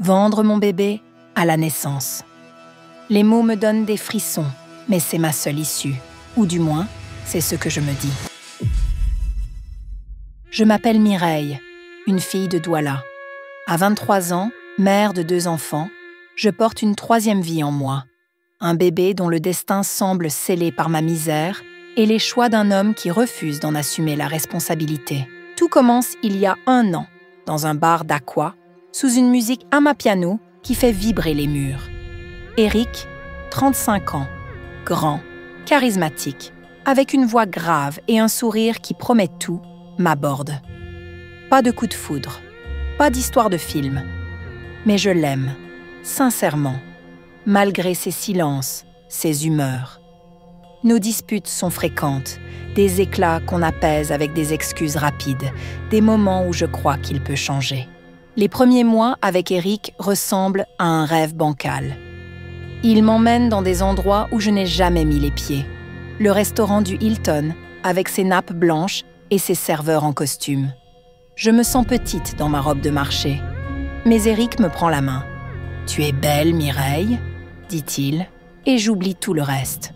Vendre mon bébé à la naissance. Les mots me donnent des frissons, mais c'est ma seule issue. Ou du moins, c'est ce que je me dis. Je m'appelle Mireille, une fille de Douala. À 23 ans, mère de 2 enfants, je porte une 3e vie en moi. Un bébé dont le destin semble scellé par ma misère et les choix d'un homme qui refuse d'en assumer la responsabilité. Tout commence il y a 1 an, dans un bar d'Aqua, sous une musique amapiano qui fait vibrer les murs. Eric, 35 ans, grand, charismatique, avec une voix grave et un sourire qui promet tout, m'aborde. Pas de coup de foudre, pas d'histoire de film. Mais je l'aime, sincèrement, malgré ses silences, ses humeurs. Nos disputes sont fréquentes, des éclats qu'on apaise avec des excuses rapides, des moments où je crois qu'il peut changer. Les premiers mois avec Eric ressemblent à un rêve bancal. Il m'emmène dans des endroits où je n'ai jamais mis les pieds. Le restaurant du Hilton, avec ses nappes blanches et ses serveurs en costume. Je me sens petite dans ma robe de marché. Mais Eric me prend la main. « Tu es belle, Mireille », dit-il, et j'oublie tout le reste.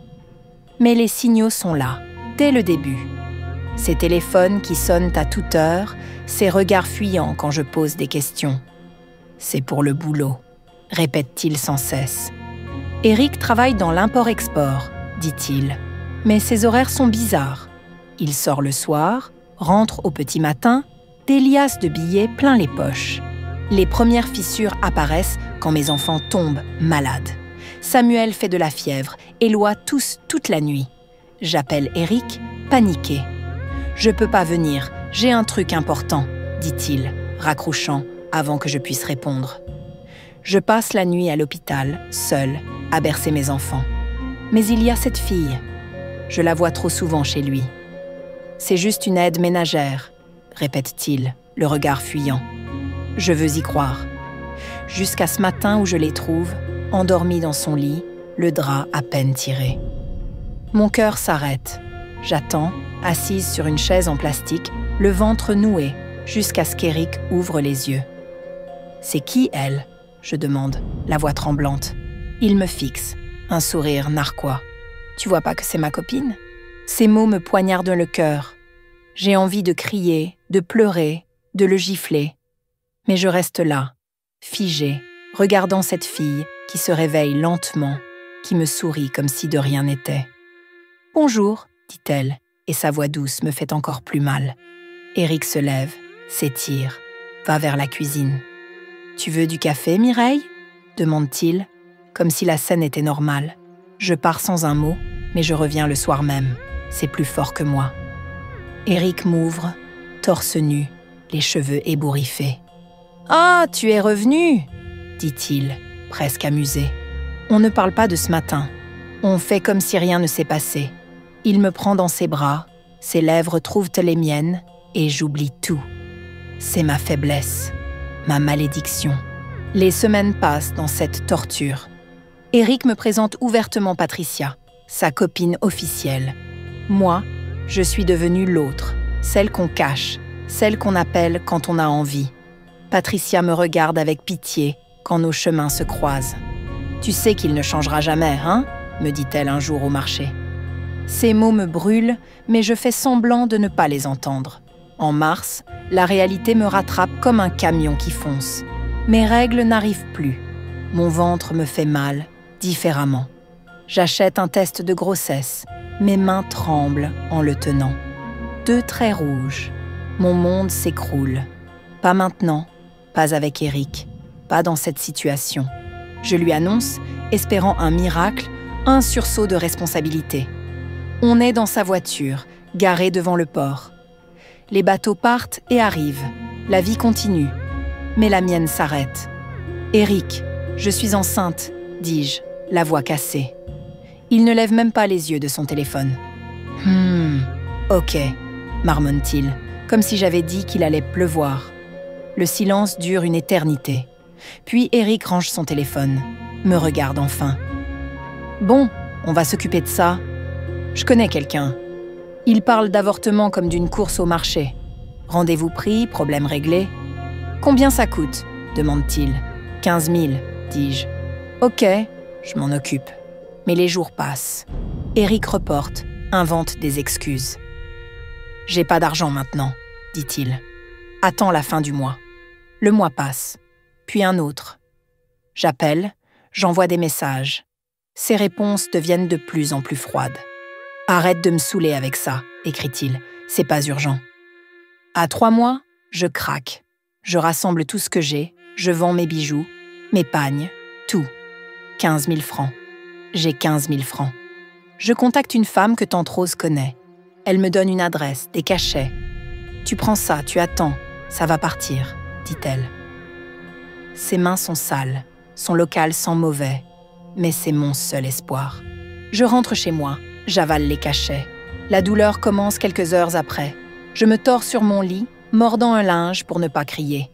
Mais les signaux sont là, dès le début. Ces téléphones qui sonnent à toute heure, ces regards fuyants quand je pose des questions. « C'est pour le boulot », répète-t-il sans cesse. Eric travaille dans l'import-export, dit-il. Mais ses horaires sont bizarres. Il sort le soir, rentre au petit matin, des liasses de billets plein les poches. Les premières fissures apparaissent quand mes enfants tombent malades. Samuel fait de la fièvre, Éloi tousse toute la nuit. J'appelle Eric, paniqué. « Je peux pas venir, j'ai un truc important », dit-il, raccrochant avant que je puisse répondre. Je passe la nuit à l'hôpital, seule, à bercer mes enfants. Mais il y a cette fille. Je la vois trop souvent chez lui. « C'est juste une aide ménagère », répète-t-il, le regard fuyant. Je veux y croire. Jusqu'à ce matin où je les trouve, endormis dans son lit, le drap à peine tiré. Mon cœur s'arrête. J'attends, assise sur une chaise en plastique, le ventre noué, jusqu'à ce qu'Eric ouvre les yeux. « C'est qui, elle ?» je demande, la voix tremblante. Il me fixe, un sourire narquois. « Tu vois pas que c'est ma copine ?» Ces mots me poignardent le cœur. J'ai envie de crier, de pleurer, de le gifler. Mais je reste là, figée, regardant cette fille qui se réveille lentement, qui me sourit comme si de rien n'était. « Bonjour », dit-elle, et sa voix douce me fait encore plus mal. Eric se lève, s'étire, va vers la cuisine. « Tu veux du café, Mireille ?» demande-t-il, comme si la scène était normale. Je pars sans un mot, mais je reviens le soir même. C'est plus fort que moi. Eric m'ouvre, torse nu, les cheveux ébouriffés. « Ah, tu es revenu !» dit-il, presque amusé. On ne parle pas de ce matin. On fait comme si rien ne s'est passé. Il me prend dans ses bras, ses lèvres trouvent les miennes, et j'oublie tout. C'est ma faiblesse, ma malédiction. Les semaines passent dans cette torture. Eric me présente ouvertement Patricia, sa copine officielle. Moi, je suis devenue l'autre, celle qu'on cache, celle qu'on appelle quand on a envie. Patricia me regarde avec pitié quand nos chemins se croisent. « Tu sais qu'il ne changera jamais, hein ?» me dit-elle un jour au marché. Ces mots me brûlent, mais je fais semblant de ne pas les entendre. En mars, la réalité me rattrape comme un camion qui fonce. Mes règles n'arrivent plus. Mon ventre me fait mal, différemment. J'achète un test de grossesse. Mes mains tremblent en le tenant. 2 traits rouges. Mon monde s'écroule. Pas maintenant, pas avec Eric, pas dans cette situation. Je lui annonce, espérant un miracle, un sursaut de responsabilité. On est dans sa voiture, garée devant le port. Les bateaux partent et arrivent. La vie continue. Mais la mienne s'arrête. « Eric, je suis enceinte », dis-je, la voix cassée. Il ne lève même pas les yeux de son téléphone. « Ok », marmonne-t-il, comme si j'avais dit qu'il allait pleuvoir. Le silence dure une éternité. Puis Eric range son téléphone, me regarde enfin. « Bon, on va s'occuper de ça. Je connais quelqu'un. Il parle d'avortement comme d'une course au marché. Rendez-vous pris, problème réglé. Combien ça coûte ?» demande-t-il. 15 000, dis-je. Ok, je m'en occupe. Mais les jours passent. Eric reporte, invente des excuses. J'ai pas d'argent maintenant, dit-il. Attends la fin du mois. Le mois passe, puis un autre. J'appelle, j'envoie des messages. Ses réponses deviennent de plus en plus froides. Arrête de me saouler avec ça, écrit-il. C'est pas urgent. À 3 mois, je craque. Je rassemble tout ce que j'ai, je vends mes bijoux, mes pagnes, tout. 15 000 francs. J'ai 15 000 francs. Je contacte une femme que tante Rose connaît. Elle me donne une adresse, des cachets. Tu prends ça, tu attends, ça va partir, dit-elle. Ses mains sont sales, son local sent mauvais, mais c'est mon seul espoir. Je rentre chez moi, j'avale les cachets. La douleur commence quelques heures après. Je me tords sur mon lit, mordant un linge pour ne pas crier.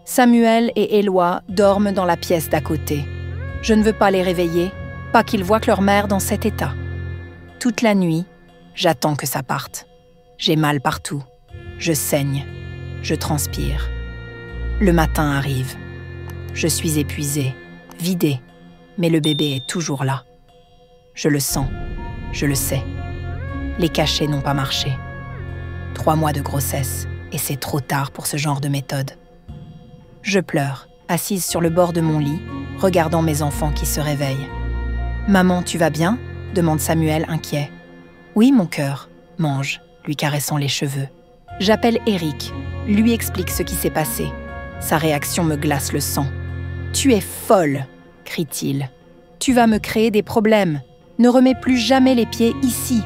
Samuel et Éloi dorment dans la pièce d'à côté. Je ne veux pas les réveiller, pas qu'ils voient que leur mère dans cet état. Toute la nuit, j'attends que ça parte. J'ai mal partout. Je saigne. Je transpire. Le matin arrive. Je suis épuisée, vidée, mais le bébé est toujours là. Je le sens. Je le sais. Les cachets n'ont pas marché. 3 mois de grossesse, et c'est trop tard pour ce genre de méthode. Je pleure, assise sur le bord de mon lit, regardant mes enfants qui se réveillent. « Maman, tu vas bien ?» demande Samuel inquiet. « Oui, mon cœur, » mange, lui caressant les cheveux. J'appelle Eric, lui explique ce qui s'est passé. Sa réaction me glace le sang. « Tu es folle !» crie-t-il. « Tu vas me créer des problèmes. Ne remets plus jamais les pieds ici. »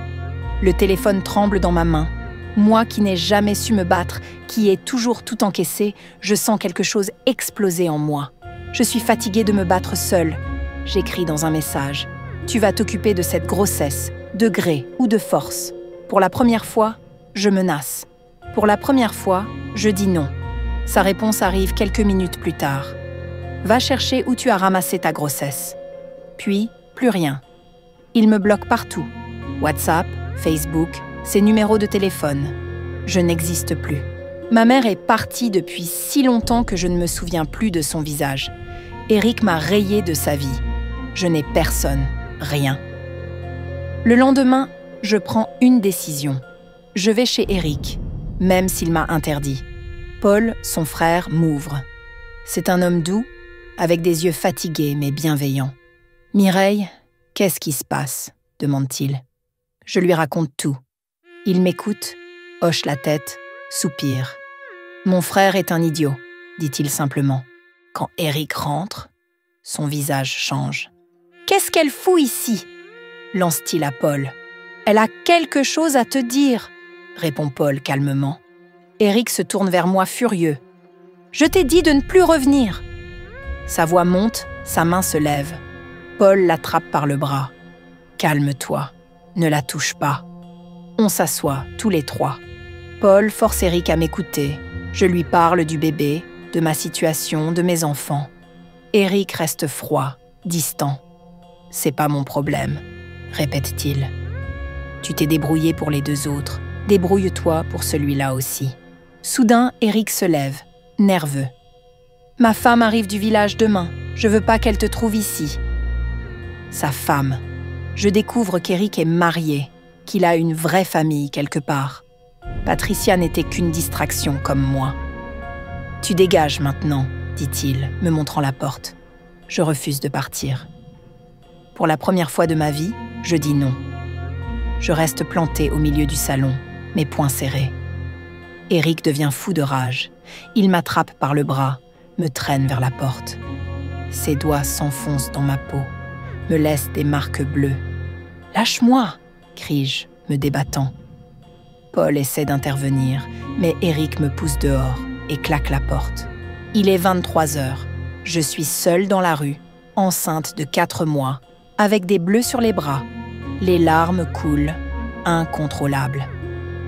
Le téléphone tremble dans ma main. Moi qui n'ai jamais su me battre, qui ai toujours tout encaissé, je sens quelque chose exploser en moi. Je suis fatiguée de me battre seule. J'écris dans un message. Tu vas t'occuper de cette grossesse, de gré ou de force. Pour la première fois, je menace. Pour la première fois, je dis non. Sa réponse arrive quelques minutes plus tard. Va chercher où tu as ramassé ta grossesse. Puis, plus rien. Il me bloque partout. WhatsApp, Facebook, ses numéros de téléphone. Je n'existe plus. Ma mère est partie depuis si longtemps que je ne me souviens plus de son visage. Eric m'a rayée de sa vie. Je n'ai personne, rien. Le lendemain, je prends une décision. Je vais chez Eric, même s'il m'a interdit. Paul, son frère, m'ouvre. C'est un homme doux, avec des yeux fatigués mais bienveillants. « Mireille, qu'est-ce qui se passe ?» demande-t-il. Je lui raconte tout. Il m'écoute, hoche la tête, soupire. « Mon frère est un idiot, » dit-il simplement. Quand Eric rentre, son visage change. « Qu'est-ce qu'elle fout ici ?» lance-t-il à Paul. « Elle a quelque chose à te dire, » répond Paul calmement. Eric se tourne vers moi furieux. « Je t'ai dit de ne plus revenir !» Sa voix monte, sa main se lève. Paul l'attrape par le bras. « Calme-toi, ne la touche pas. » On s'assoit, tous les trois. Paul force Eric à m'écouter. Je lui parle du bébé, de ma situation, de mes enfants. Eric reste froid, distant. « C'est pas mon problème, » répète-t-il. « Tu t'es débrouillé pour les 2 autres. Débrouille-toi pour celui-là aussi. » Soudain, Eric se lève, nerveux. « Ma femme arrive du village demain. Je veux pas qu'elle te trouve ici. » Sa femme. Je découvre qu'Eric est marié, qu'il a une vraie famille quelque part. Patricia n'était qu'une distraction comme moi. « Tu dégages maintenant, » dit-il, me montrant la porte. Je refuse de partir. Pour la première fois de ma vie, je dis non. Je reste plantée au milieu du salon, mes poings serrés. Eric devient fou de rage. Il m'attrape par le bras, me traîne vers la porte. Ses doigts s'enfoncent dans ma peau, me laissent des marques bleues. « Lâche-moi !» crie-je, me débattant. Paul essaie d'intervenir, mais Eric me pousse dehors et claque la porte. Il est 23 heures. Je suis seule dans la rue, enceinte de 4 mois, avec des bleus sur les bras. Les larmes coulent, incontrôlables.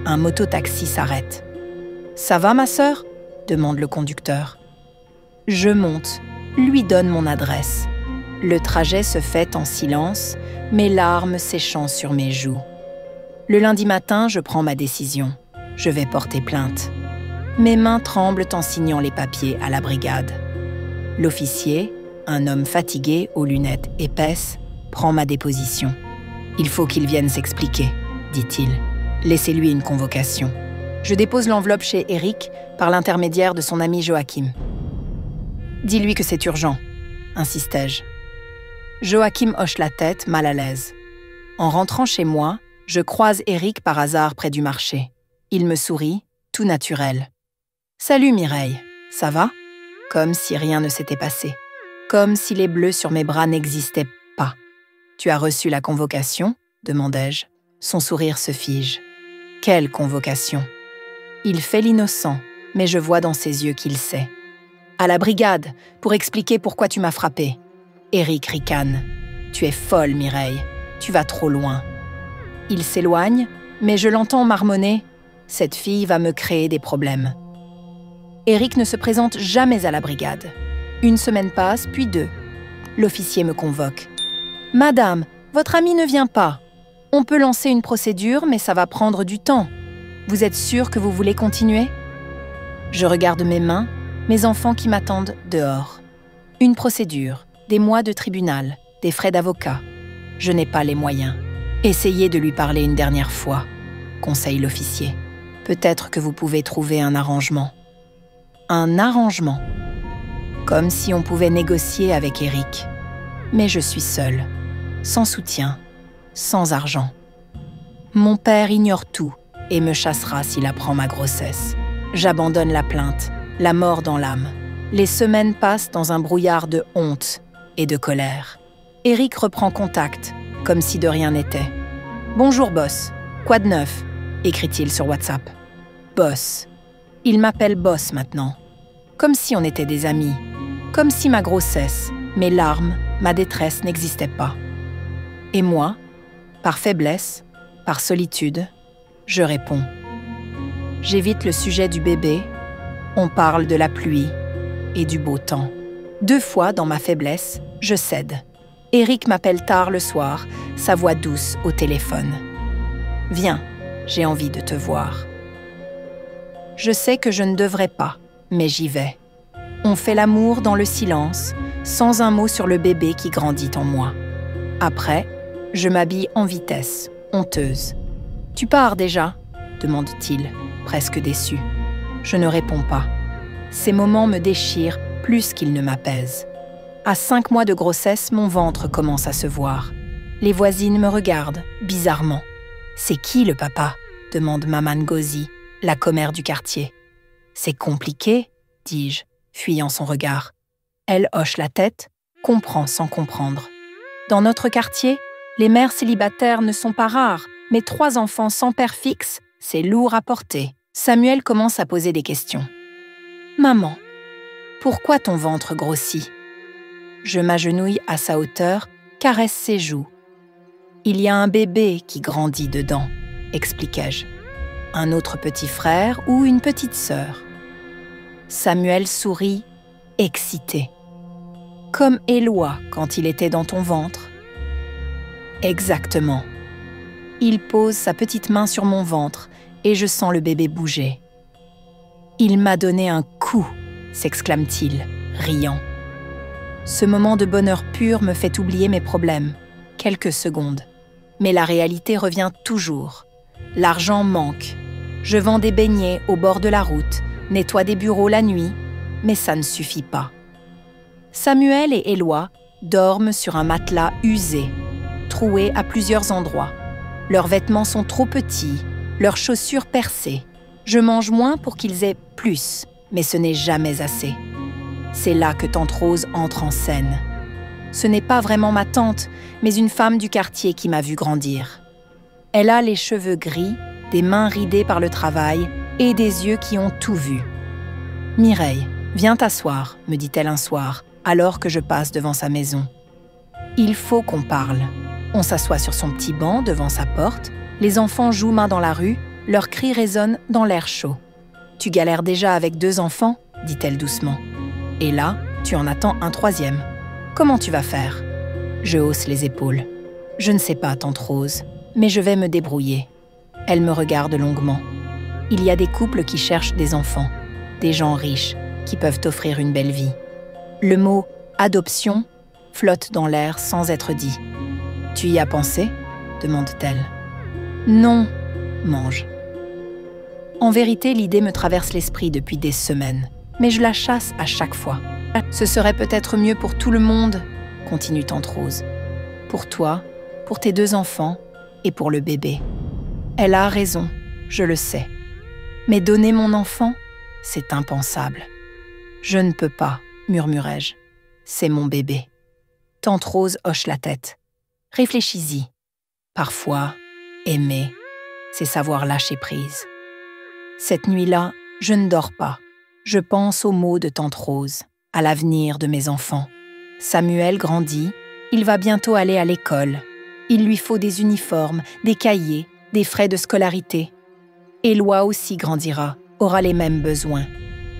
Un mototaxi s'arrête. « Ça va, ma sœur ?» demande le conducteur. Je monte, lui donne mon adresse. Le trajet se fait en silence, mes larmes séchant sur mes joues. Le lundi matin, je prends ma décision. Je vais porter plainte. Mes mains tremblent en signant les papiers à la brigade. L'officier, un homme fatigué aux lunettes épaisses, prend ma déposition. « Il faut qu'il vienne s'expliquer, dit-il. Laissez-lui une convocation. » Je dépose l'enveloppe chez Eric par l'intermédiaire de son ami Joachim. « Dis-lui que c'est urgent, insistai-je. Joachim hoche la tête, mal à l'aise. En rentrant chez moi, je croise Eric par hasard près du marché. Il me sourit, tout naturel. « Salut Mireille, ça va ?» Comme si rien ne s'était passé. Comme si les bleus sur mes bras n'existaient pas. « Tu as reçu la convocation ?» demandai-je. Son sourire se fige. « Quelle convocation ?» Il fait l'innocent, mais je vois dans ses yeux qu'il sait. « À la brigade, pour expliquer pourquoi tu m'as frappé. » Eric ricane. « Tu es folle, Mireille. Tu vas trop loin. » Il s'éloigne, mais je l'entends marmonner. « Cette fille va me créer des problèmes. » Eric ne se présente jamais à la brigade. Une semaine passe, puis 2. L'officier me convoque. « Madame, votre ami ne vient pas. On peut lancer une procédure, mais ça va prendre du temps. Vous êtes sûr que vous voulez continuer ?» Je regarde mes mains, mes enfants qui m'attendent dehors. Une procédure, des mois de tribunal, des frais d'avocat. Je n'ai pas les moyens. Essayez de lui parler une dernière fois, conseille l'officier. Peut-être que vous pouvez trouver un arrangement. Un arrangement. Comme si on pouvait négocier avec Eric. Mais je suis seule, sans soutien, sans argent. Mon père ignore tout et me chassera s'il apprend ma grossesse. J'abandonne la plainte, la mort dans l'âme. Les semaines passent dans un brouillard de honte et de colère. Eric reprend contact, comme si de rien n'était. « Bonjour, boss. Quoi de neuf ?» écrit-il sur WhatsApp. « Boss. » Il m'appelle boss maintenant. Comme si on était des amis. Comme si ma grossesse, mes larmes, ma détresse n'existaient pas. Et moi, par faiblesse, par solitude, je réponds. J'évite le sujet du bébé. On parle de la pluie et du beau temps. 2 fois, dans ma faiblesse, je cède. Eric m'appelle tard le soir, sa voix douce au téléphone. « Viens, j'ai envie de te voir. » Je sais que je ne devrais pas, mais j'y vais. On fait l'amour dans le silence, sans un mot sur le bébé qui grandit en moi. Après, je m'habille en vitesse, honteuse. « Tu pars déjà ?» demande-t-il, presque déçu. Je ne réponds pas. Ces moments me déchirent plus qu'ils ne m'apaisent. À 5 mois de grossesse, mon ventre commence à se voir. Les voisines me regardent, bizarrement. « C'est qui le papa ?» demande Maman Ngozi, la commère du quartier. « C'est compliqué ?» dis-je, fuyant son regard. Elle hoche la tête, comprend sans comprendre. Dans notre quartier, les mères célibataires ne sont pas rares, mais 3 enfants sans père fixe, c'est lourd à porter. Samuel commence à poser des questions. « Maman, pourquoi ton ventre grossit ?» Je m'agenouille à sa hauteur, caresse ses joues. « Il y a un bébé qui grandit dedans, » expliquai-je. « Un autre petit frère ou une petite sœur. » Samuel sourit, excité. « Comme Éloi quand il était dans ton ventre. » Exactement. Il pose sa petite main sur mon ventre et je sens le bébé bouger. « Il m'a donné un coup !» s'exclame-t-il, riant. Ce moment de bonheur pur me fait oublier mes problèmes. Quelques secondes. Mais la réalité revient toujours. L'argent manque. Je vends des beignets au bord de la route, nettoie des bureaux la nuit, mais ça ne suffit pas. Samuel et Éloi dorment sur un matelas usé, troué à plusieurs endroits. Leurs vêtements sont trop petits, leurs chaussures percées. Je mange moins pour qu'ils aient plus, mais ce n'est jamais assez. C'est là que tante Rose entre en scène. Ce n'est pas vraiment ma tante, mais une femme du quartier qui m'a vue grandir. Elle a les cheveux gris, des mains ridées par le travail et des yeux qui ont tout vu. « Mireille, viens t'asseoir, » me dit-elle un soir, alors que je passe devant sa maison. « Il faut qu'on parle. » On s'assoit sur son petit banc devant sa porte, les enfants jouent main dans la rue, leurs cris résonnent dans l'air chaud. « Tu galères déjà avec 2 enfants ?» dit-elle doucement. « Et là, tu en attends un 3e. Comment tu vas faire ?» Je hausse les épaules. « Je ne sais pas, tante Rose, mais je vais me débrouiller. » Elle me regarde longuement. Il y a des couples qui cherchent des enfants, des gens riches qui peuvent offrir une belle vie. Le mot « adoption » flotte dans l'air sans être dit. « Tu y as pensé ?» demande-t-elle. « Non, mange. » En vérité, l'idée me traverse l'esprit depuis des semaines, mais je la chasse à chaque fois. « Ce serait peut-être mieux pour tout le monde », continue tante Rose. « Pour toi, pour tes 2 enfants et pour le bébé. » Elle a raison, je le sais. Mais donner mon enfant, c'est impensable. « Je ne peux pas, » murmurai-je. « C'est mon bébé. » Tante Rose hoche la tête. « Réfléchis-y. Parfois, aimer, c'est savoir lâcher prise. » Cette nuit-là, je ne dors pas. Je pense aux mots de tante Rose, à l'avenir de mes enfants. Samuel grandit, il va bientôt aller à l'école. Il lui faut des uniformes, des cahiers, des frais de scolarité. Éloi aussi grandira, aura les mêmes besoins.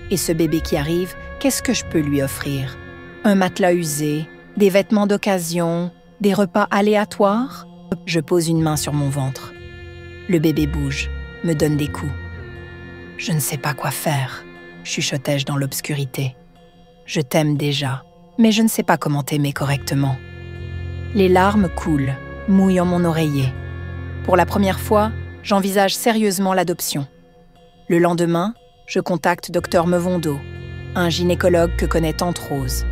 Et ce bébé qui arrive, qu'est-ce que je peux lui offrir? Un matelas usé, des vêtements d'occasion, des repas aléatoires? Je pose une main sur mon ventre. Le bébé bouge, me donne des coups. Je ne sais pas quoi faire, chuchotai-je dans l'obscurité. Je t'aime déjà, mais je ne sais pas comment t'aimer correctement. Les larmes coulent, mouillant mon oreiller. Pour la première fois, j'envisage sérieusement l'adoption. Le lendemain, je contacte Dr Mevondeau, un gynécologue que connaît tante Rose.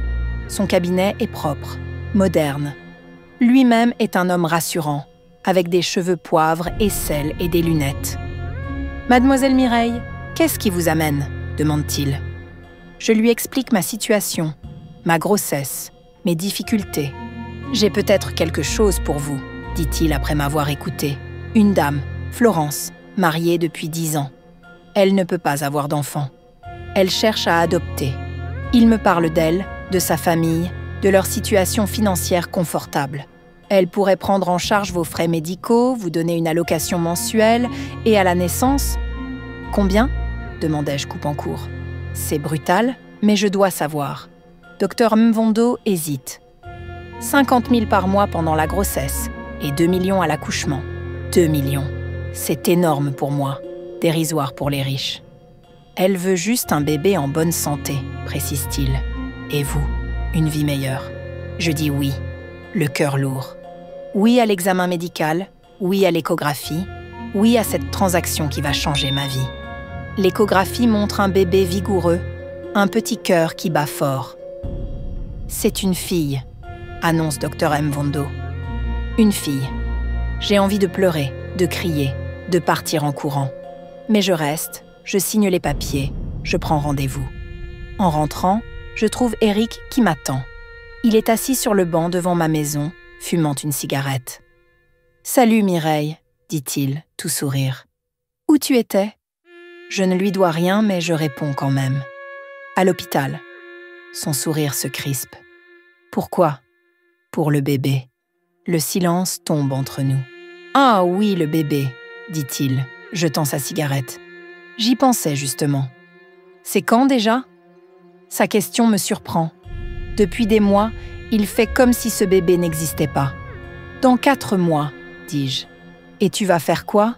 Son cabinet est propre, moderne. Lui-même est un homme rassurant, avec des cheveux poivre et sel et des lunettes. « Mademoiselle Mireille, qu'est-ce qui vous amène ?» demande-t-il. Je lui explique ma situation, ma grossesse, mes difficultés. « J'ai peut-être quelque chose pour vous », dit-il après m'avoir écouté. « Une dame, Florence, mariée depuis 10 ans. Elle ne peut pas avoir d'enfant. Elle cherche à adopter. Il me parle d'elle, de sa famille, de leur situation financière confortable. Elle pourrait prendre en charge vos frais médicaux, vous donner une allocation mensuelle et à la naissance... »« Combien ?» demandai-je coupant court. « C'est brutal, mais je dois savoir. » Dr Mvondeau hésite. 50 000 par mois pendant la grossesse et 2 millions à l'accouchement. 2 millions. C'est énorme pour moi, dérisoire pour les riches. Elle veut juste un bébé en bonne santé, précise-t-il. Et vous, une vie meilleure. Je dis oui, le cœur lourd. Oui à l'examen médical, oui à l'échographie, oui à cette transaction qui va changer ma vie. L'échographie montre un bébé vigoureux, un petit cœur qui bat fort. C'est une fille, annonce Dr Mvondeau. Une fille. J'ai envie de pleurer, de crier, de partir en courant. Mais je reste, je signe les papiers, je prends rendez-vous. En rentrant, je trouve Eric qui m'attend. Il est assis sur le banc devant ma maison, fumant une cigarette. « Salut Mireille », dit-il, tout sourire. « Où tu étais ?» Je ne lui dois rien, mais je réponds quand même. « À l'hôpital. » Son sourire se crispe. « Pourquoi ?»« Pour le bébé. » Le silence tombe entre nous. « Ah oui, le bébé », dit-il, jetant sa cigarette. « J'y pensais justement. »« C'est quand déjà ?» Sa question me surprend. Depuis des mois, il fait comme si ce bébé n'existait pas. « Dans 4 mois, dis-je. Et tu vas faire quoi ?»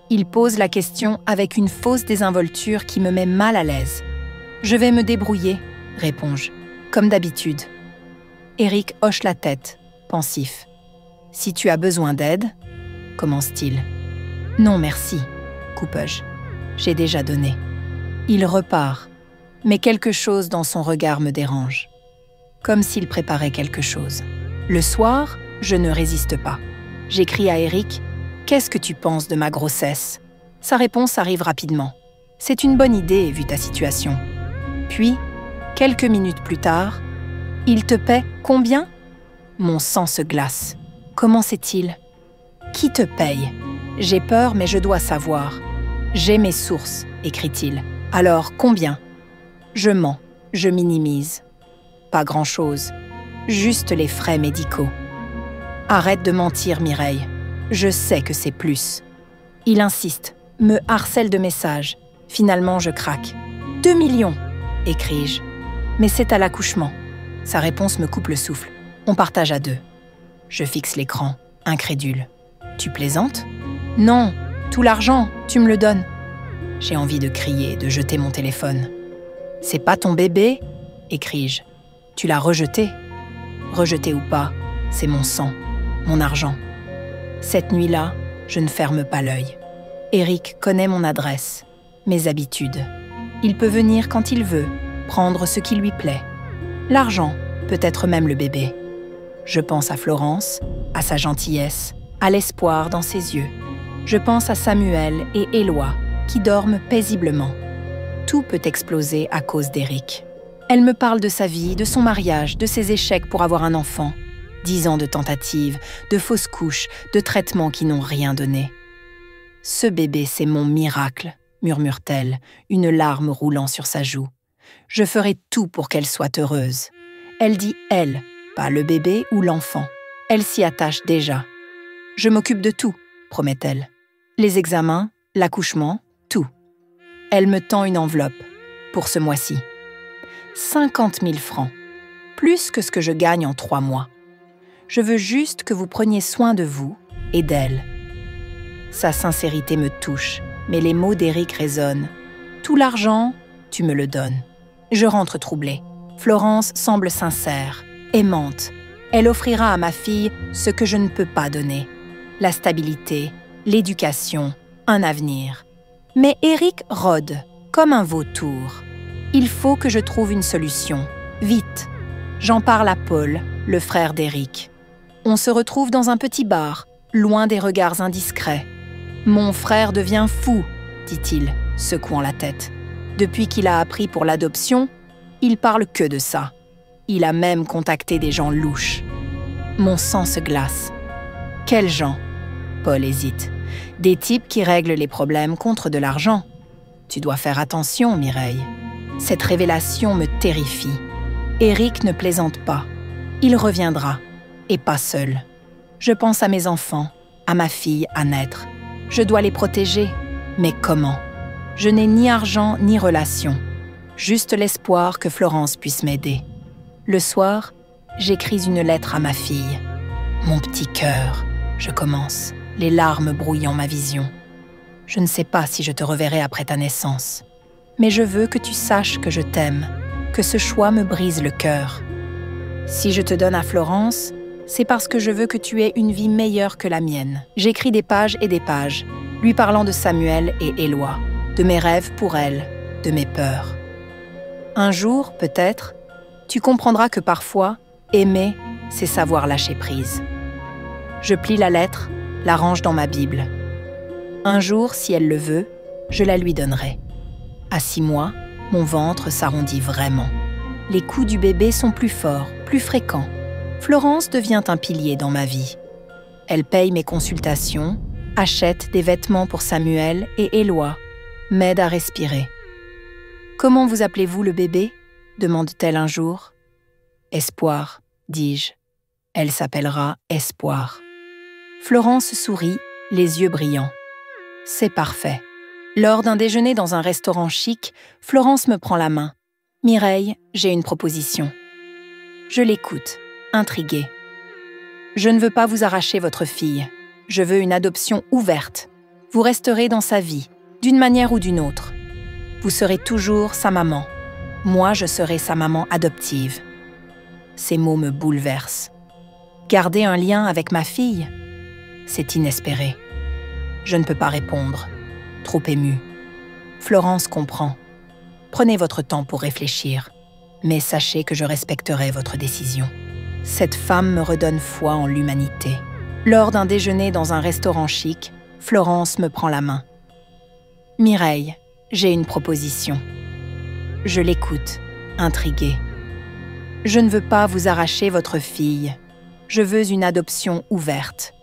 Il pose la question avec une fausse désinvolture qui me met mal à l'aise. « Je vais me débrouiller, » réponds-je, comme d'habitude. Eric hoche la tête, pensif. « Si tu as besoin d'aide, » commence-t-il. « Non, merci, » coupe-je. J'ai déjà donné. Il repart, mais quelque chose dans son regard me dérange. Comme s'il préparait quelque chose. Le soir, je ne résiste pas. J'écris à Eric « Qu'est-ce que tu penses de ma grossesse ?» Sa réponse arrive rapidement. « C'est une bonne idée vu ta situation. » Puis, quelques minutes plus tard, « Il te paie combien ?» Mon sang se glace. Comment sait-il ? « Qui te paye ? J'ai peur, mais je dois savoir. »« J'ai mes sources, » écrit-il. « Alors, combien ? » Je mens, je minimise. Pas grand-chose, juste les frais médicaux. Arrête de mentir, Mireille. Je sais que c'est plus. Il insiste, me harcèle de messages. Finalement, je craque. 2 millions, écris-je. Mais c'est à l'accouchement. Sa réponse me coupe le souffle. On partage à 2. Je fixe l'écran, incrédule. Tu plaisantes ? Non, tout l'argent, tu me le donnes. J'ai envie de crier, de jeter mon téléphone. C'est pas ton bébé ? Écris-je. Tu l'as rejeté. Rejeté ou pas, c'est mon sang, mon argent. Cette nuit-là, je ne ferme pas l'œil. Eric connaît mon adresse, mes habitudes. Il peut venir quand il veut, prendre ce qui lui plaît. L'argent, peut-être même le bébé. Je pense à Florence, à sa gentillesse, à l'espoir dans ses yeux. Je pense à Samuel et Éloi, qui dorment paisiblement. Tout peut exploser à cause d'Eric. Elle me parle de sa vie, de son mariage, de ses échecs pour avoir un enfant. 10 ans de tentatives, de fausses couches, de traitements qui n'ont rien donné. « Ce bébé, c'est mon miracle », murmure-t-elle, une larme roulant sur sa joue. « Je ferai tout pour qu'elle soit heureuse. » Elle dit « elle », pas le bébé ou l'enfant. Elle s'y attache déjà. « Je m'occupe de tout », promet-elle. Les examens, l'accouchement, tout. Elle me tend une enveloppe pour ce mois-ci. 50 000 francs, plus que ce que je gagne en 3 mois. Je veux juste que vous preniez soin de vous et d'elle. Sa sincérité me touche, mais les mots d'Eric résonnent. Tout l'argent, tu me le donnes. Je rentre troublée. Florence semble sincère, aimante. Elle offrira à ma fille ce que je ne peux pas donner. La stabilité, l'éducation, un avenir. Mais Eric rôde, comme un vautour. Il faut que je trouve une solution, vite. J'en parle à Paul, le frère d'Eric. On se retrouve dans un petit bar, loin des regards indiscrets. « Mon frère devient fou », dit-il, secouant la tête. Depuis qu'il a appris pour l'adoption, il parle que de ça. Il a même contacté des gens louches. Mon sang se glace. Quels gens ? Paul hésite. Des types qui règlent les problèmes contre de l'argent. Tu dois faire attention, Mireille. Cette révélation me terrifie. Eric ne plaisante pas. Il reviendra, et pas seul. Je pense à mes enfants, à ma fille à naître. Je dois les protéger, mais comment ? Je n'ai ni argent ni relation. Juste l'espoir que Florence puisse m'aider. Le soir, j'écris une lettre à ma fille. Mon petit cœur, je commence, les larmes brouillant ma vision. Je ne sais pas si je te reverrai après ta naissance, mais je veux que tu saches que je t'aime, que ce choix me brise le cœur. Si je te donne à Florence, c'est parce que je veux que tu aies une vie meilleure que la mienne. J'écris des pages et des pages, lui parlant de Samuel et Éloi, de mes rêves pour elle, de mes peurs. Un jour, peut-être, tu comprendras que parfois, aimer, c'est savoir lâcher prise. Je plie la lettre, la range dans ma Bible. Un jour, si elle le veut, je la lui donnerai. À 6 mois, mon ventre s'arrondit vraiment. Les coups du bébé sont plus forts, plus fréquents. Florence devient un pilier dans ma vie. Elle paye mes consultations, achète des vêtements pour Samuel et Éloi, m'aide à respirer. « Comment vous appelez-vous le bébé ?» demande-t-elle un jour. « Espoir », dis-je. Elle s'appellera Espoir. Florence sourit, les yeux brillants. C'est parfait. Lors d'un déjeuner dans un restaurant chic, Florence me prend la main. « Mireille, j'ai une proposition. » Je l'écoute, intriguée. « Je ne veux pas vous arracher votre fille. Je veux une adoption ouverte. Vous resterez dans sa vie, d'une manière ou d'une autre. Vous serez toujours sa maman. Moi, je serai sa maman adoptive. » Ces mots me bouleversent. Garder un lien avec ma fille, c'est inespéré. Je ne peux pas répondre, trop émue. Florence comprend. Prenez votre temps pour réfléchir, mais sachez que je respecterai votre décision. Cette femme me redonne foi en l'humanité. Lors d'un déjeuner dans un restaurant chic, Florence me prend la main. « Mireille, j'ai une proposition. » Je l'écoute, intriguée. « Je ne veux pas vous arracher votre fille. Je veux une adoption ouverte.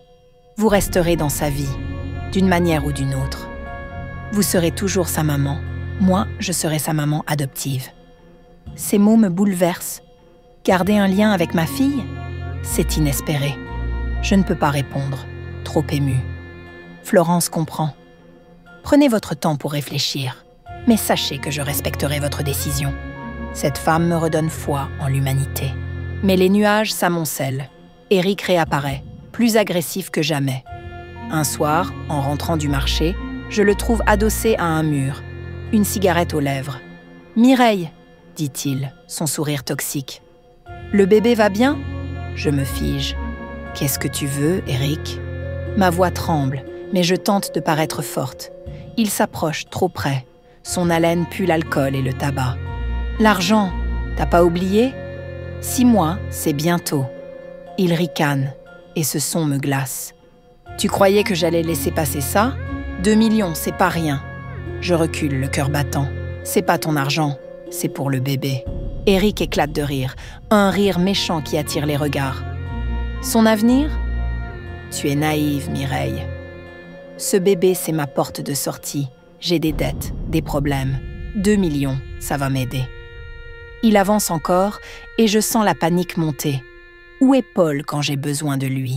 Vous resterez dans sa vie, d'une manière ou d'une autre. Vous serez toujours sa maman. Moi, je serai sa maman adoptive. » Ces mots me bouleversent. Garder un lien avec ma fille, c'est inespéré. Je ne peux pas répondre, trop émue. Florence comprend. Prenez votre temps pour réfléchir, mais sachez que je respecterai votre décision. Cette femme me redonne foi en l'humanité. Mais les nuages s'amoncellent. Eric réapparaît, plus agressif que jamais. Un soir, en rentrant du marché, je le trouve adossé à un mur, une cigarette aux lèvres. « Mireille !» dit-il, son sourire toxique. « Le bébé va bien ? Je me fige. Qu'est-ce que tu veux, Eric ? Ma voix tremble, mais je tente de paraître forte. Il s'approche trop près. Son haleine pue l'alcool et le tabac. L'argent, t'as pas oublié ? 6 mois, c'est bientôt. Il ricane, et ce son me glace. Tu croyais que j'allais laisser passer ça ? 2 millions, c'est pas rien. Je recule, le cœur battant. C'est pas ton argent, c'est pour le bébé. Eric éclate de rire, un rire méchant qui attire les regards. Son avenir ? Tu es naïve, Mireille. Ce bébé, c'est ma porte de sortie. J'ai des dettes, des problèmes. 2 millions, ça va m'aider. Il avance encore et je sens la panique monter. Où est Paul quand j'ai besoin de lui ?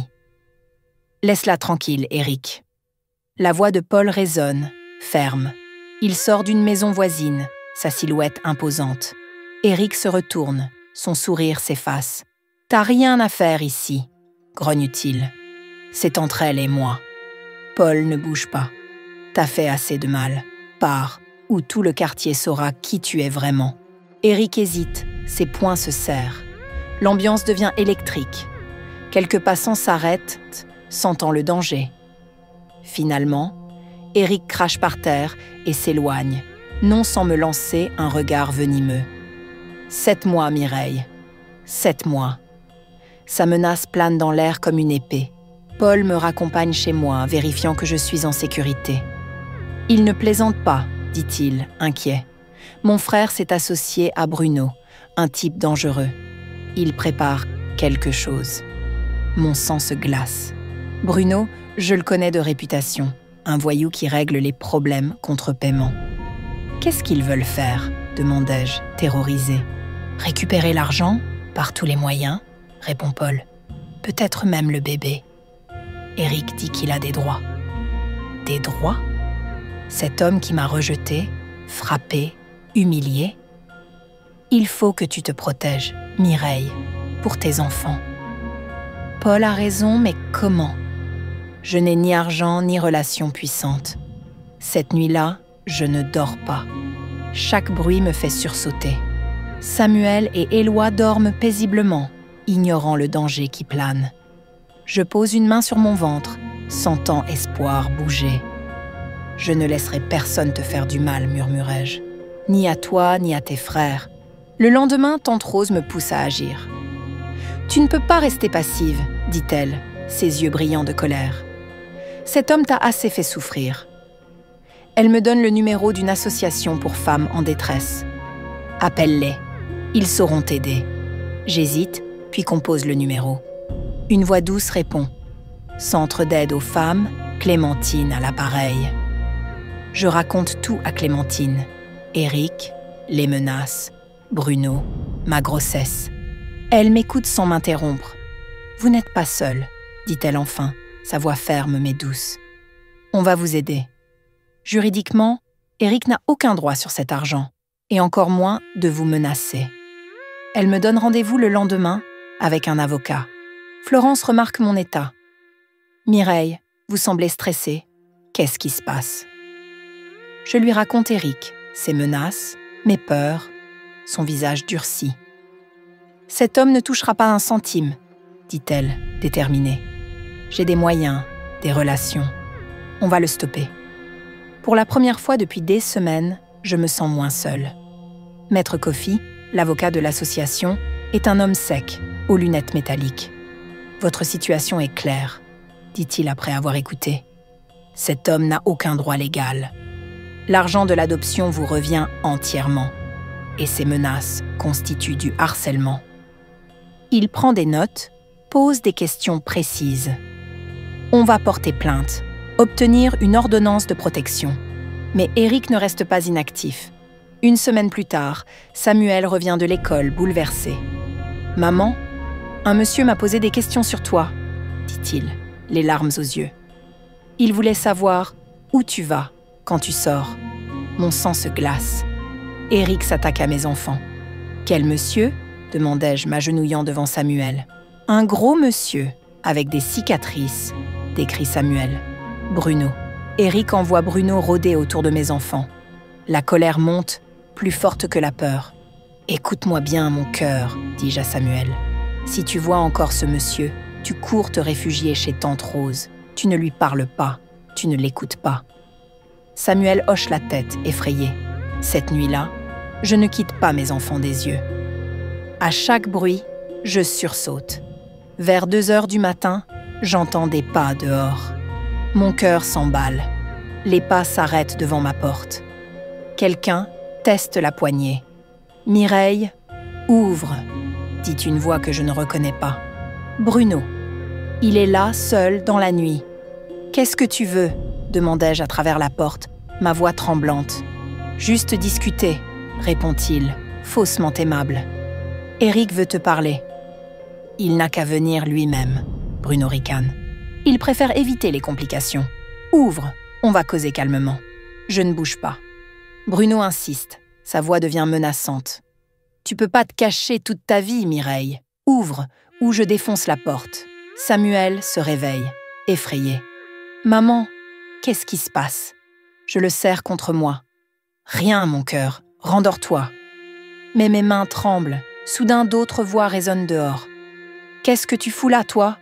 Laisse-la tranquille, Eric. La voix de Paul résonne, ferme. Il sort d'une maison voisine, sa silhouette imposante. Eric se retourne, son sourire s'efface. « T'as rien à faire ici », grogne-t-il. « C'est entre elle et moi. » Paul ne bouge pas. « T'as fait assez de mal. Pars, ou tout le quartier saura qui tu es vraiment. » Eric hésite, ses poings se serrent. L'ambiance devient électrique. Quelques passants s'arrêtent, sentant le danger. Finalement, Eric crache par terre et s'éloigne, non sans me lancer un regard venimeux. 7 mois, Mireille. 7 mois. Sa menace plane dans l'air comme une épée. Paul me raccompagne chez moi, vérifiant que je suis en sécurité. « Il ne plaisante pas, dit-il, inquiet. Mon frère s'est associé à Bruno, un type dangereux. Il prépare quelque chose. » Mon sang se glace. Bruno, je le connais de réputation, un voyou qui règle les problèmes contre paiement. « Qu'est-ce qu'ils veulent faire ?» demandai-je, terrorisé. « Récupérer l'argent, par tous les moyens, » répond Paul. « Peut-être même le bébé. » Eric dit qu'il a des droits. Des droits ? Cet homme qui m'a rejeté, frappé, humilié. Il faut que tu te protèges, Mireille, pour tes enfants. Paul a raison, mais comment ? Je n'ai ni argent ni relation puissante. Cette nuit-là, je ne dors pas. Chaque bruit me fait sursauter. Samuel et Éloi dorment paisiblement, ignorant le danger qui plane. Je pose une main sur mon ventre, sentant espoir bouger. « Je ne laisserai personne te faire du mal, murmurai-je. Ni à toi, ni à tes frères. » Le lendemain, tante Rose me pousse à agir. « Tu ne peux pas rester passive, dit-elle, ses yeux brillants de colère. Cet homme t'a assez fait souffrir. » Elle me donne le numéro d'une association pour femmes en détresse. « Appelle-les, ils sauront t'aider. » J'hésite, puis compose le numéro. Une voix douce répond. « Centre d'aide aux femmes, Clémentine à l'appareil. » Je raconte tout à Clémentine. Eric, les menaces, Bruno, ma grossesse. Elle m'écoute sans m'interrompre. « Vous n'êtes pas seule, » dit-elle enfin, sa voix ferme mais douce. « On va vous aider. » Juridiquement, Eric n'a aucun droit sur cet argent, et encore moins de vous menacer. Elle me donne rendez-vous le lendemain avec un avocat. Florence remarque mon état. « Mireille, vous semblez stressée. Qu'est-ce qui se passe ?» Je lui raconte Eric, ses menaces, mes peurs, son visage durci. « Cet homme ne touchera pas un centime, » dit-elle, déterminée. « J'ai des moyens, des relations. On va le stopper. » Pour la première fois depuis des semaines, je me sens moins seule. Maître Kofi, l'avocat de l'association, est un homme sec, aux lunettes métalliques. « Votre situation est claire, » dit-il après avoir écouté. « Cet homme n'a aucun droit légal. L'argent de l'adoption vous revient entièrement, et ces menaces constituent du harcèlement. » Il prend des notes, pose des questions précises. On va porter plainte, obtenir une ordonnance de protection. Mais Eric ne reste pas inactif. Une semaine plus tard, Samuel revient de l'école bouleversé. « Maman, un monsieur m'a posé des questions sur toi, » dit-il, les larmes aux yeux. Il voulait savoir où tu vas quand tu sors. Mon sang se glace. Eric s'attaque à mes enfants. « Quel monsieur ?» demandai-je, m'agenouillant devant Samuel. « Un gros monsieur, avec des cicatrices, » décrit Samuel. « Bruno. » Eric envoie Bruno rôder autour de mes enfants. La colère monte, plus forte que la peur. « Écoute-moi bien, mon cœur, dis-je à Samuel. Si tu vois encore ce monsieur, tu cours te réfugier chez tante Rose. Tu ne lui parles pas, tu ne l'écoutes pas. » Samuel hoche la tête, effrayé. Cette nuit-là, je ne quitte pas mes enfants des yeux. À chaque bruit, je sursaute. Vers 2 heures du matin, j'entends des pas dehors. Mon cœur s'emballe. Les pas s'arrêtent devant ma porte. Quelqu'un teste la poignée. « Mireille, ouvre !» dit une voix que je ne reconnais pas. Bruno. Il est là, seul, dans la nuit. « Qu'est-ce que tu veux ?» demandai-je à travers la porte, ma voix tremblante. « Juste discuter », répond-il, faussement aimable. « Éric veut te parler. » « Il n'a qu'à venir lui-même, » Bruno ricane. « Il préfère éviter les complications. Ouvre, on va causer calmement. » Je ne bouge pas. Bruno insiste, sa voix devient menaçante. « Tu peux pas te cacher toute ta vie, Mireille. Ouvre, ou je défonce la porte. » Samuel se réveille, effrayé. « Maman, qu'est-ce qui se passe ?» Je le serre contre moi. « Rien, mon cœur, rendors-toi. » Mais mes mains tremblent, soudain d'autres voix résonnent dehors. « Qu'est-ce que tu fous là, toi ?»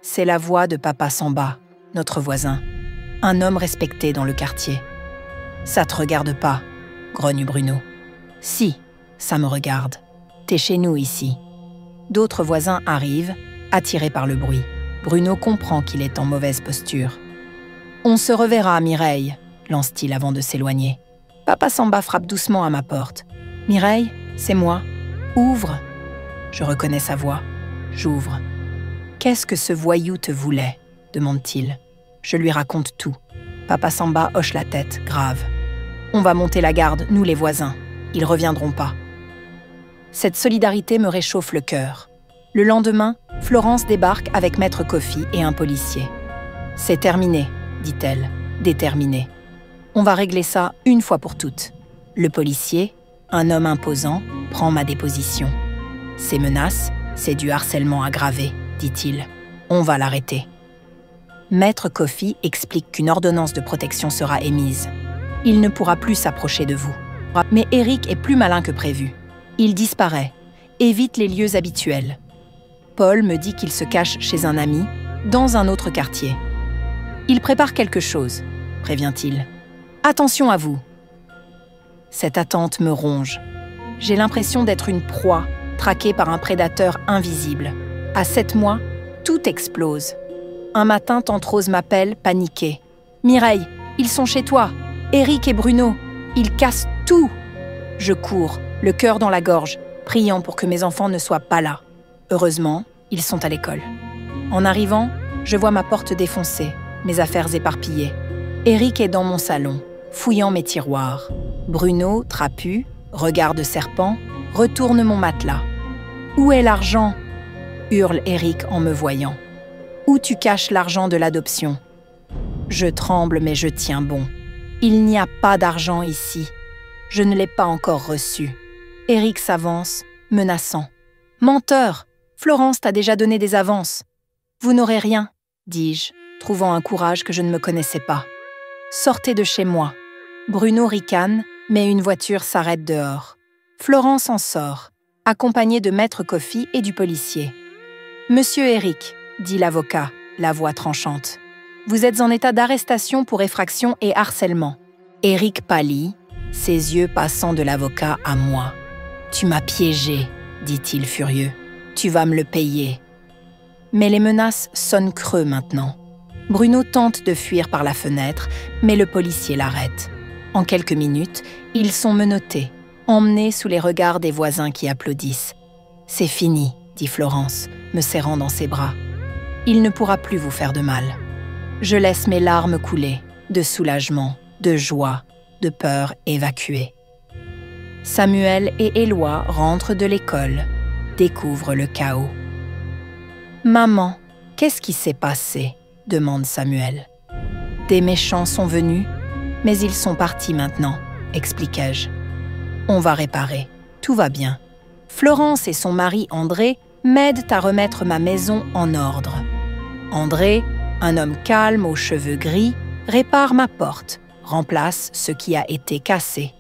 C'est la voix de Papa Samba, notre voisin, un homme respecté dans le quartier. « Ça te regarde pas, » grogne Bruno. « Si, ça me regarde. T'es chez nous ici. » D'autres voisins arrivent, attirés par le bruit. Bruno comprend qu'il est en mauvaise posture. « On se reverra, Mireille, » lance-t-il avant de s'éloigner. Papa Samba frappe doucement à ma porte. « Mireille, c'est moi. Ouvre !» Je reconnais sa voix. J'ouvre. « Qu'est-ce que ce voyou te voulait ?» demande-t-il. Je lui raconte tout. Papa Samba hoche la tête, grave. « On va monter la garde, nous les voisins. Ils reviendront pas. » Cette solidarité me réchauffe le cœur. Le lendemain, Florence débarque avec Maître Kofi et un policier. « C'est terminé, » dit-elle, déterminée. « On va régler ça une fois pour toutes. » Le policier, un homme imposant, prend ma déposition. « Ces menaces, c'est du harcèlement aggravé, » dit-il. « On va l'arrêter. » Maître Kofi explique qu'une ordonnance de protection sera émise. Il ne pourra plus s'approcher de vous. Mais Éric est plus malin que prévu. Il disparaît, évite les lieux habituels. Paul me dit qu'il se cache chez un ami, dans un autre quartier. « Il prépare quelque chose, » prévient-il. « Attention à vous !» Cette attente me ronge. J'ai l'impression d'être une proie, traquée par un prédateur invisible. À 7 mois, tout explose. Un matin, tante Rose m'appelle, paniquée. « Mireille, ils sont chez toi. Éric et Bruno. Ils cassent tout !» Je cours, le cœur dans la gorge, priant pour que mes enfants ne soient pas là. Heureusement, ils sont à l'école. En arrivant, je vois ma porte défoncée, mes affaires éparpillées. Éric est dans mon salon, fouillant mes tiroirs. Bruno, trapu, regard de serpent, retourne mon matelas. « Où est l'argent ?» hurle Éric en me voyant. « Où tu caches l'argent de l'adoption ?» Je tremble mais je tiens bon. Il n'y a pas d'argent ici. Je ne l'ai pas encore reçu. Éric s'avance, menaçant. « Menteur! Florence t'a déjà donné des avances. »« Vous n'aurez rien, » dis-je, trouvant un courage que je ne me connaissais pas. « Sortez de chez moi. » Bruno ricane, mais une voiture s'arrête dehors. Florence en sort, accompagnée de Maître Kofi et du policier. « Monsieur Éric, » dit l'avocat, la voix tranchante. « Vous êtes en état d'arrestation pour effraction et harcèlement. » Éric pâlit, ses yeux passant de l'avocat à moi. « Tu m'as piégé, » dit-il furieux. « Tu vas me le payer. » Mais les menaces sonnent creux maintenant. Bruno tente de fuir par la fenêtre, mais le policier l'arrête. En quelques minutes, ils sont menottés, emmenés sous les regards des voisins qui applaudissent. « C'est fini, » dit Florence, me serrant dans ses bras. « Il ne pourra plus vous faire de mal. » Je laisse mes larmes couler, de soulagement, de joie, de peur évacuée. Samuel et Éloi rentrent de l'école, découvrent le chaos. « Maman, qu'est-ce qui s'est passé ?» demande Samuel. « Des méchants sont venus, mais ils sont partis maintenant, » expliquai-je. « On va réparer, tout va bien. Florence et son mari André m'aident à remettre ma maison en ordre. André, un homme calme aux cheveux gris, répare ma porte, remplace ce qui a été cassé.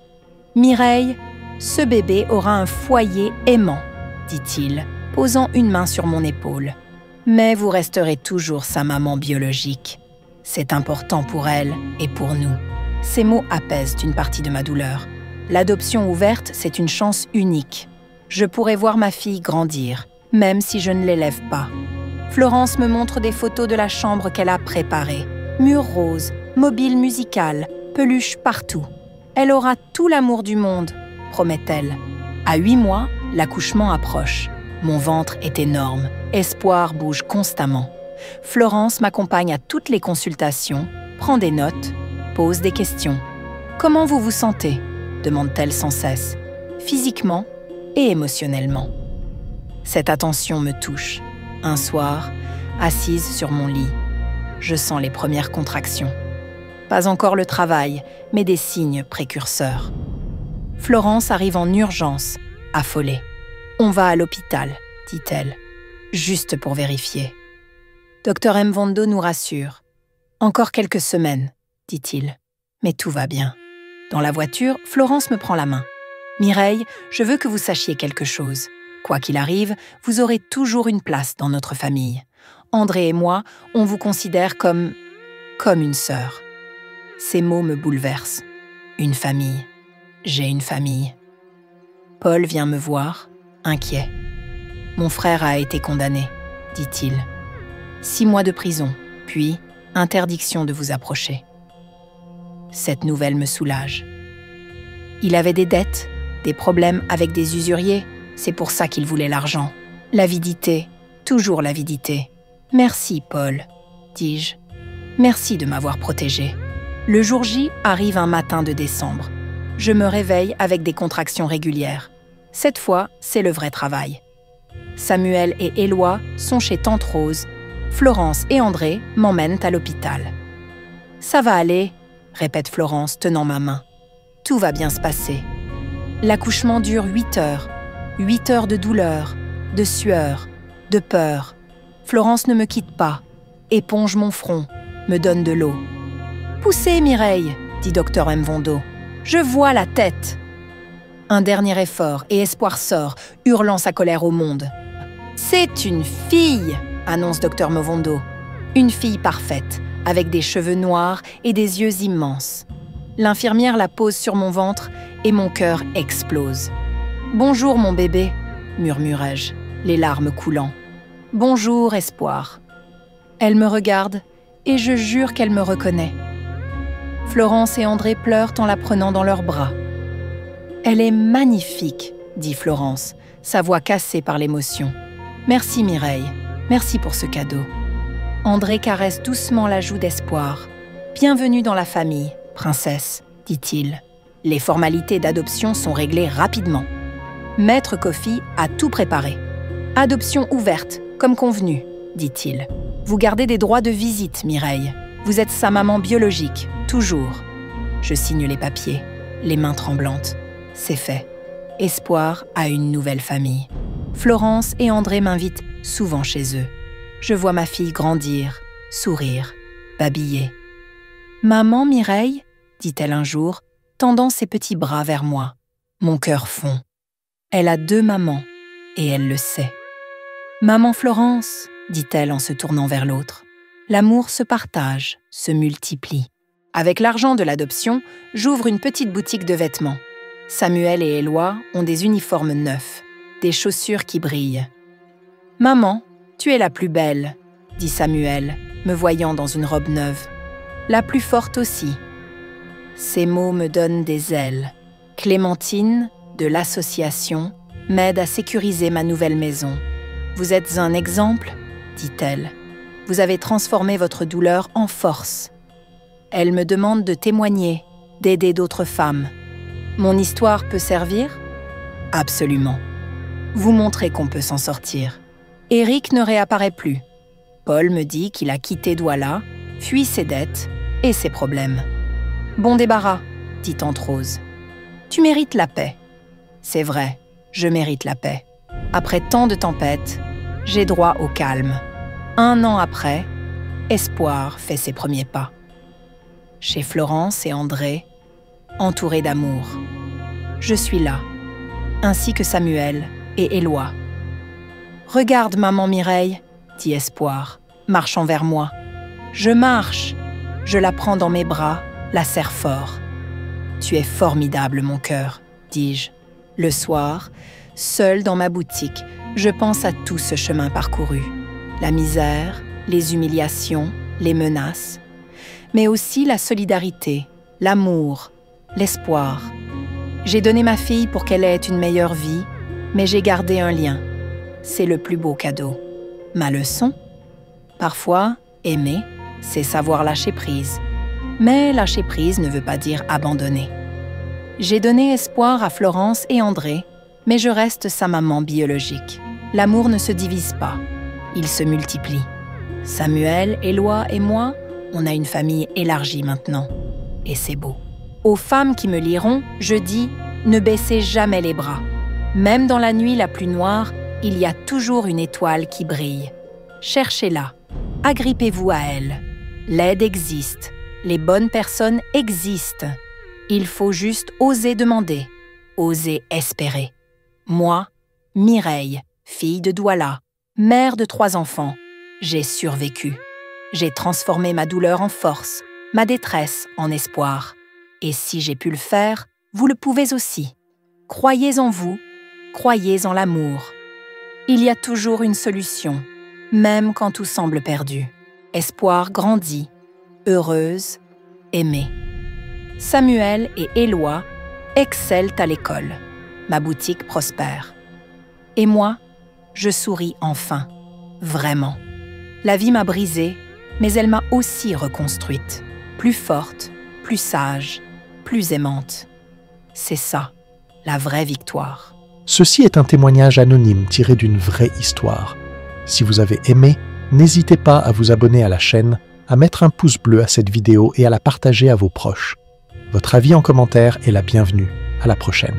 Mireille, ce bébé aura un foyer aimant, dit-il, posant une main sur mon épaule. Mais vous resterez toujours sa maman biologique. C'est important pour elle et pour nous. Ces mots apaisent une partie de ma douleur. L'adoption ouverte, c'est une chance unique. Je pourrais voir ma fille grandir, même si je ne l'élève pas. Florence me montre des photos de la chambre qu'elle a préparée. Murs roses, mobile musical, peluches partout. Elle aura tout l'amour du monde, promet-elle. À 8 mois, l'accouchement approche. Mon ventre est énorme. Espoir bouge constamment. Florence m'accompagne à toutes les consultations, prend des notes, pose des questions. « Comment vous vous sentez ?» demande-t-elle sans cesse, physiquement et émotionnellement. Cette attention me touche. Un soir, assise sur mon lit, je sens les premières contractions. Pas encore le travail, mais des signes précurseurs. Florence arrive en urgence, affolée. « On va à l'hôpital », dit-elle, juste pour vérifier. Dr Mvondo nous rassure. « Encore quelques semaines », dit-il, « mais tout va bien. » Dans la voiture, Florence me prend la main. « Mireille, je veux que vous sachiez quelque chose. Quoi qu'il arrive, vous aurez toujours une place dans notre famille. André et moi, on vous considère comme une sœur. » Ces mots me bouleversent. Une famille. J'ai une famille. Paul vient me voir, inquiet. « Mon frère a été condamné, dit-il. 6 mois de prison, puis interdiction de vous approcher. » Cette nouvelle me soulage. Il avait des dettes, des problèmes avec des usuriers, c'est pour ça qu'il voulait l'argent. L'avidité, toujours l'avidité. « Merci, Paul, dis-je. Merci de m'avoir protégé. » Le jour J arrive un matin de décembre. Je me réveille avec des contractions régulières. Cette fois, c'est le vrai travail. Samuel et Éloi sont chez Tante Rose. Florence et André m'emmènent à l'hôpital. « Ça va aller », répète Florence, tenant ma main. « Tout va bien se passer. » L'accouchement dure 8 heures. 8 heures de douleur, de sueur, de peur. Florence ne me quitte pas, éponge mon front, me donne de l'eau. « Poussez, Mireille !» dit Dr Mvondo. « Je vois la tête !» Un dernier effort et Espoir sort, hurlant sa colère au monde. « C'est une fille !» annonce Dr Mvondo. Une fille parfaite, avec des cheveux noirs et des yeux immenses. L'infirmière la pose sur mon ventre et mon cœur explose. « Bonjour, mon bébé !» murmurai-je, les larmes coulant. « Bonjour, Espoir !» Elle me regarde et je jure qu'elle me reconnaît. Florence et André pleurent en la prenant dans leurs bras. « Elle est magnifique !» dit Florence, sa voix cassée par l'émotion. « Merci Mireille, merci pour ce cadeau. » André caresse doucement la joue d'Espoir. « Bienvenue dans la famille, princesse, dit-il. Les formalités d'adoption sont réglées rapidement. Maître Kofi a tout préparé. Adoption ouverte, comme convenu, dit-il. Vous gardez des droits de visite, Mireille. Vous êtes sa maman biologique, toujours. Je signe les papiers, les mains tremblantes. C'est fait. Espoir a une nouvelle famille. Florence et André m'invitent souvent chez eux. Je vois ma fille grandir, sourire, babiller. « Maman Mireille ?» dit-elle un jour, tendant ses petits bras vers moi. Mon cœur fond. Elle a 2 mamans, et elle le sait. « Maman Florence ?» dit-elle en se tournant vers l'autre. L'amour se partage, se multiplie. Avec l'argent de l'adoption, j'ouvre une petite boutique de vêtements. Samuel et Éloi ont des uniformes neufs, des chaussures qui brillent. « Maman, tu es la plus belle, » dit Samuel, me voyant dans une robe neuve. « La plus forte aussi. » Ces mots me donnent des ailes. Clémentine, de l'association, m'aide à sécuriser ma nouvelle maison. « Vous êtes un exemple, » dit-elle. « Vous avez transformé votre douleur en force. » Elle me demande de témoigner, d'aider d'autres femmes. Mon histoire peut servir ? Absolument. Vous montrez qu'on peut s'en sortir. Éric ne réapparaît plus. Paul me dit qu'il a quitté Douala, fui ses dettes et ses problèmes. Bon débarras, dit Tante Rose. Tu mérites la paix. C'est vrai, je mérite la paix. Après tant de tempêtes, j'ai droit au calme. 1 an après, Espoir fait ses premiers pas. Chez Florence et André, entouré d'amour. Je suis là, ainsi que Samuel et Éloi. Regarde, maman Mireille, dit Espoir, marchant vers moi. Je marche. Je la prends dans mes bras, la serre fort. Tu es formidable, mon cœur, dis-je. Le soir, seule dans ma boutique, je pense à tout ce chemin parcouru. La misère, les humiliations, les menaces, mais aussi la solidarité, l'amour, l'espoir. J'ai donné ma fille pour qu'elle ait une meilleure vie, mais j'ai gardé un lien. C'est le plus beau cadeau. Ma leçon? Parfois, aimer, c'est savoir lâcher prise. Mais lâcher prise ne veut pas dire abandonner. J'ai donné espoir à Florence et André, mais je reste sa maman biologique. L'amour ne se divise pas, il se multiplie. Samuel, Éloi et moi, on a une famille élargie maintenant. Et c'est beau. Aux femmes qui me liront, je dis « Ne baissez jamais les bras. Même dans la nuit la plus noire, il y a toujours une étoile qui brille. Cherchez-la, agrippez-vous à elle. L'aide existe, les bonnes personnes existent. Il faut juste oser demander, oser espérer. Moi, Mireille, fille de Douala, mère de 3 enfants, j'ai survécu. J'ai transformé ma douleur en force, ma détresse en espoir. Et si j'ai pu le faire, vous le pouvez aussi. Croyez en vous, croyez en l'amour. Il y a toujours une solution, même quand tout semble perdu. Espoir grandit, heureuse, aimée. Samuel et Éloi excellent à l'école. Ma boutique prospère. Et moi, je souris enfin, vraiment. La vie m'a brisée, mais elle m'a aussi reconstruite. Plus forte, plus sage, plus aimante. C'est ça, la vraie victoire. Ceci est un témoignage anonyme tiré d'une vraie histoire. Si vous avez aimé, n'hésitez pas à vous abonner à la chaîne, à mettre un pouce bleu à cette vidéo et à la partager à vos proches. Votre avis en commentaire est la bienvenue. À la prochaine.